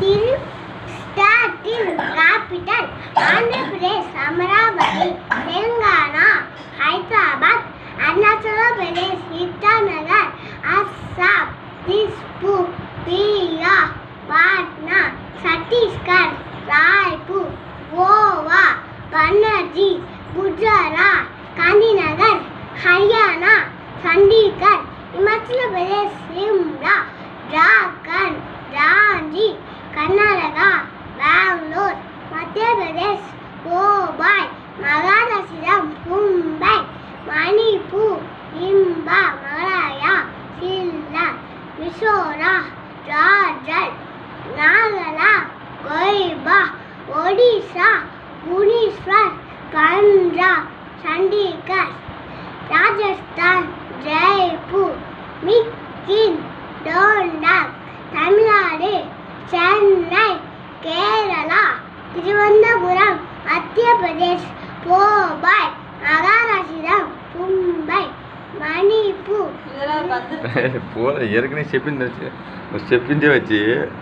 ஸ்டேட்டின் capital Andhra Pradesh Amaravathi, Telangana Hyderabad, Arunachal Pradesh Itanagar, Assam Dispur, Bihar Patna, Chhattisgarh Raipur, Goa Panaji, Gujarat Gandhinagar, Haryana Chandigarh, Himachal Pradesh Shimla, Jharkhand Ranchi, Karnataka Bangalore, மத்திய பிரதேஷ் போபாய், மகாராஷ்டிரம் Mumbai, Manipur இம்பா, Malaya Shillong, Mizoram ஜார்ஜல், Nagala கோய்பா, Odisha Bhubaneswar, Punjab Chandigarh, Rajasthan Jaipur, மிக்கின் டோண்டாக், Tamil Nadu Chennai, Kerala Thiruvananthapuram, மத்திய பிரதேஷ் போபாய், மகாராஷ்டிரம் மும்பை, மணிப்பூர். போல ஏற்கனவே చెప్పింది వచ్చి